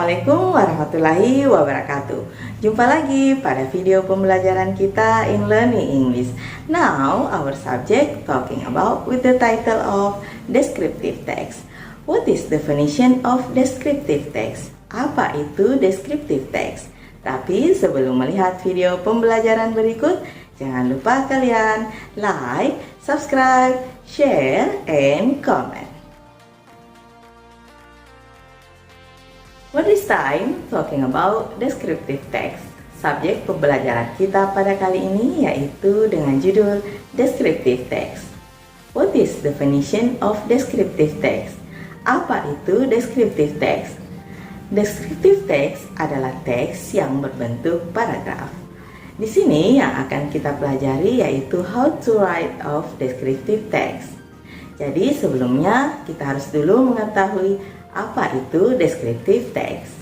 Assalamualaikum warahmatullahi wabarakatuh. Jumpa lagi pada video pembelajaran kita in Learning English. Now our subject talking about with the title of descriptive text. What is definition of descriptive text? Apa itu descriptive text? Tapi sebelum melihat video pembelajaran berikut, jangan lupa kalian like, subscribe, share, and comment. For this time, talking about descriptive text. Subjek pembelajaran kita pada kali ini yaitu dengan judul descriptive text. What is definition of descriptive text? Apa itu descriptive text? Descriptive text adalah teks yang berbentuk paragraf. Di sini yang akan kita pelajari yaitu how to write of descriptive text. Jadi sebelumnya kita harus dulu mengetahui apa itu descriptive text.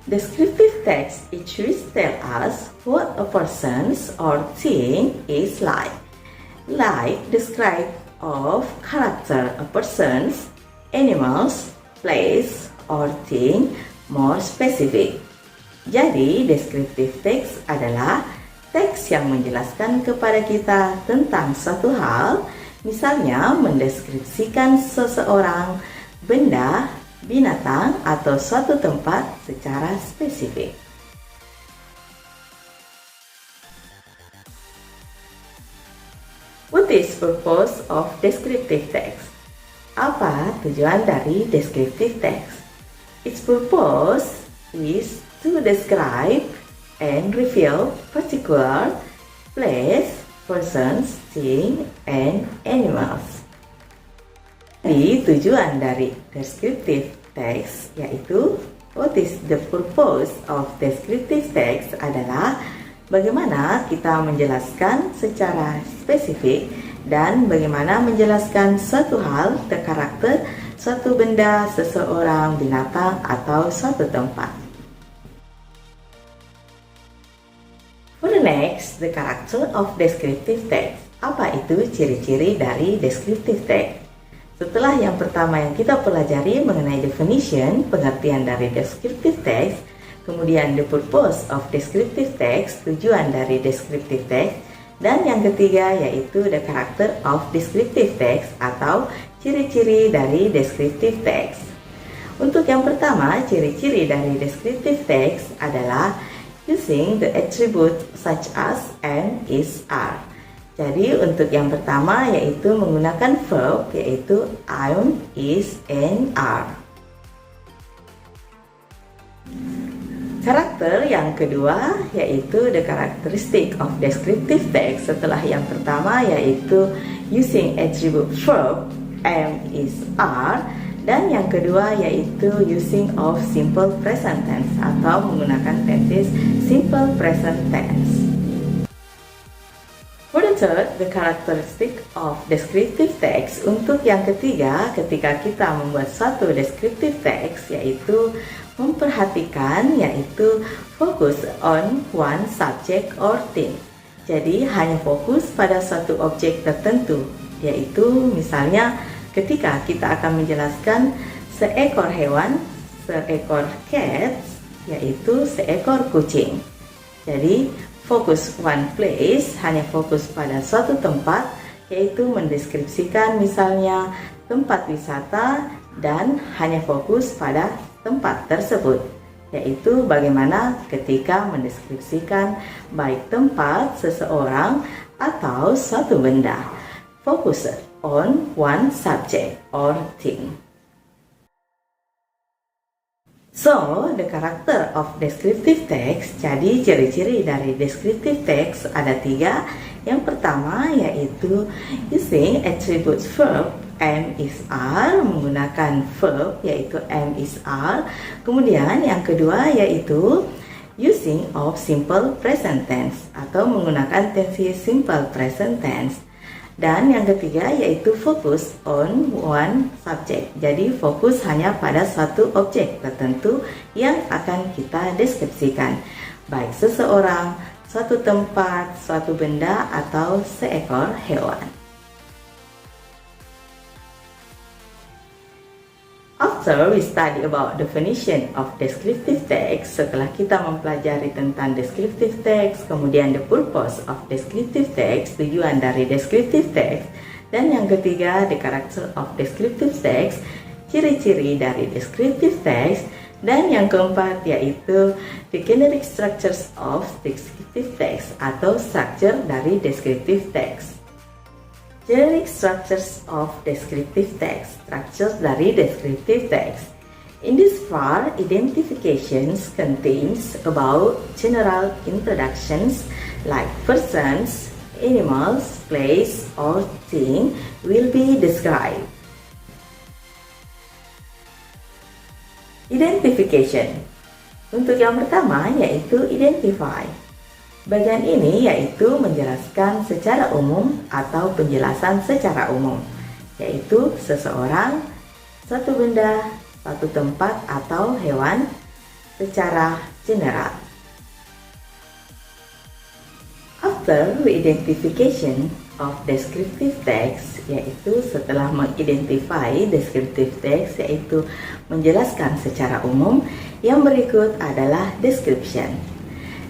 Descriptive text usually tell us what a person or thing is like describe of character a person, animals, place, or thing more specific. Jadi descriptive text adalah teks yang menjelaskan kepada kita tentang suatu hal, misalnya mendeskripsikan seseorang, benda, binatang, atau suatu tempat secara spesifik. What is purpose of descriptive text? Apa tujuan dari descriptive text? Its purpose is to describe and reveal particular place, persons, things, and animals. Jadi tujuan dari descriptive text yaitu what is the purpose of descriptive text adalah bagaimana kita menjelaskan secara spesifik dan bagaimana menjelaskan suatu hal, karakter, suatu benda, seseorang, binatang, atau suatu tempat. For the next, the character of descriptive text. Apa itu ciri-ciri dari descriptive text? Setelah yang pertama yang kita pelajari mengenai definition, pengertian dari descriptive text, kemudian the purpose of descriptive text, tujuan dari descriptive text, dan yang ketiga yaitu the character of descriptive text atau ciri-ciri dari descriptive text. Untuk yang pertama, ciri-ciri dari descriptive text adalah using the attribute such as am, is, are. Jadi untuk yang pertama yaitu menggunakan verb yaitu am, is, and are. Karakter yang kedua yaitu the characteristic of descriptive text. Setelah yang pertama yaitu using attribute verb am, is, are. Dan yang kedua yaitu using of simple present tense atau menggunakan tenses simple present tense. For the third, the characteristic of descriptive text. Untuk yang ketiga, ketika kita membuat suatu descriptive text, yaitu memperhatikan, yaitu fokus on one subject or thing. Jadi hanya fokus pada suatu objek tertentu, yaitu misalnya ketika kita akan menjelaskan seekor hewan, seekor cat, yaitu seekor kucing. Jadi fokus one place, hanya fokus pada suatu tempat, yaitu mendeskripsikan misalnya tempat wisata dan hanya fokus pada tempat tersebut, yaitu bagaimana ketika mendeskripsikan baik tempat, seseorang, atau suatu benda. Focus on one subject or thing. So, the character of descriptive text, jadi ciri-ciri dari descriptive text ada tiga. Yang pertama yaitu using attribute verb am, is, are, menggunakan verb yaitu am, is, are. Kemudian yang kedua yaitu using of simple present tense atau menggunakan tenses simple present tense. Dan yang ketiga yaitu fokus on one subject. Jadi fokus hanya pada suatu objek tertentu yang akan kita deskripsikan. Baik seseorang, suatu tempat, suatu benda, atau seekor hewan. After we study about definition of descriptive text, setelah kita mempelajari tentang descriptive text, kemudian the purpose of descriptive text, tujuan dari descriptive text, dan yang ketiga the character of descriptive text, ciri-ciri dari descriptive text, dan yang keempat yaitu the generic structures of descriptive text atau structure dari descriptive text. Generic structures of descriptive text, structures dari descriptive text. In this part, identifications contains about general introductions like persons, animals, place, or thing will be described. Identification. Untuk yang pertama yaitu identify. Bagian ini yaitu menjelaskan secara umum atau penjelasan secara umum, yaitu seseorang, satu benda, satu tempat atau hewan secara general. After identification of descriptive text, yaitu setelah mengidentify descriptive text, yaitu menjelaskan secara umum, yang berikut adalah description.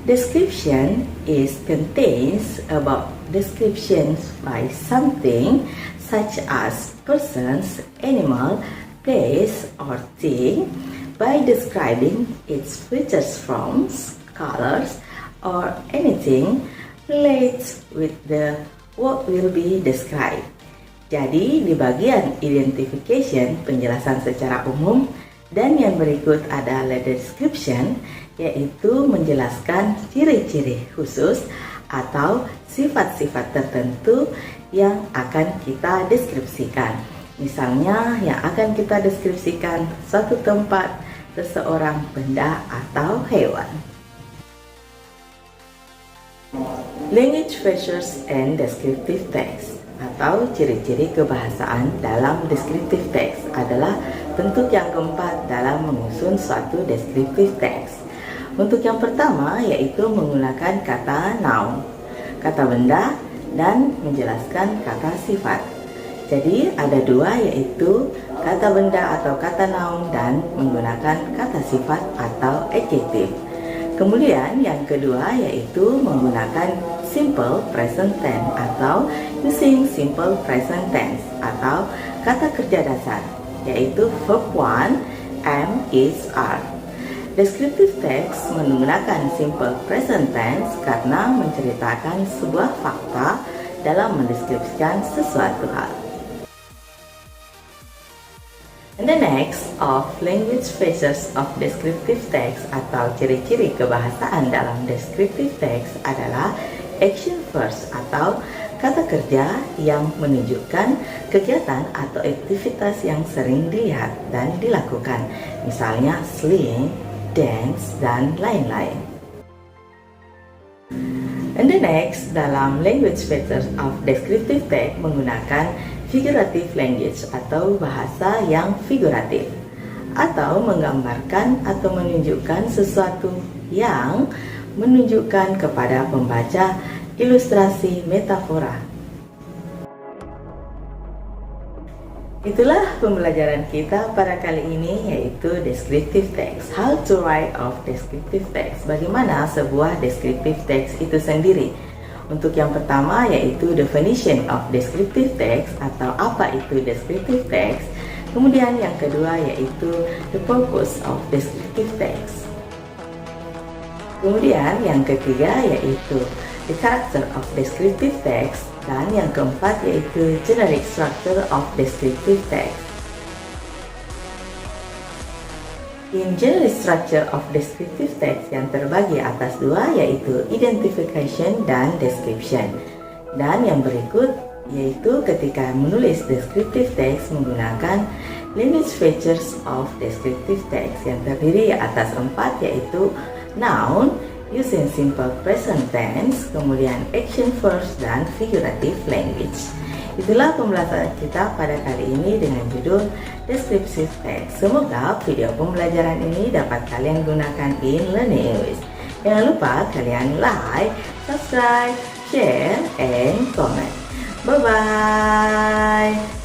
Description contains about descriptions by something such as persons, animal, place, or thing by describing its features, forms, colors, or anything relates with the what will be described. Jadi di bagian identification, penjelasan secara umum, dan yang berikut adalah description, yaitu menjelaskan ciri-ciri khusus atau sifat-sifat tertentu yang akan kita deskripsikan. Misalnya yang akan kita deskripsikan suatu tempat, seseorang, benda, atau hewan. Language features and descriptive text atau ciri-ciri kebahasaan dalam descriptive text adalah bentuk yang keempat dalam menyusun suatu descriptive text. Untuk yang pertama yaitu menggunakan kata noun, kata benda, dan menjelaskan kata sifat. Jadi ada dua, yaitu kata benda atau kata noun dan menggunakan kata sifat atau adjective. Kemudian yang kedua yaitu menggunakan simple present tense atau using simple present tense atau kata kerja dasar, yaitu verb 1, am, is, are. Descriptive text menggunakan simple present tense karena menceritakan sebuah fakta dalam mendeskripsikan sesuatu hal. And the next of language features of descriptive text atau ciri-ciri kebahasaan dalam descriptive text adalah action verbs atau kata kerja yang menunjukkan kegiatan atau aktivitas yang sering dilihat dan dilakukan, misalnya sing, dance, dan lain-lain. And the next dalam language features of descriptive text menggunakan figurative language atau bahasa yang figuratif, atau menggambarkan atau menunjukkan sesuatu yang menunjukkan kepada pembaca ilustrasi metafora. Itulah pembelajaran kita pada kali ini, yaitu descriptive text. How to write of descriptive text. Bagaimana sebuah descriptive text itu sendiri. Untuk yang pertama yaitu definition of descriptive text atau apa itu descriptive text. Kemudian yang kedua yaitu the purpose of descriptive text. Kemudian yang ketiga yaitu the character of descriptive text. Dan yang keempat yaitu generic structure of descriptive text. In generic structure of descriptive text yang terbagi atas dua yaitu identification dan description. Dan yang berikut yaitu ketika menulis descriptive text menggunakan language features of descriptive text yang terdiri atas empat yaitu noun, using simple present tense, kemudian action verbs, dan figurative language. Itulah pembelajaran kita pada kali ini dengan judul Descriptive Text. Semoga video pembelajaran ini dapat kalian gunakan in Learning English. Jangan lupa kalian like, subscribe, share, and comment. Bye-bye!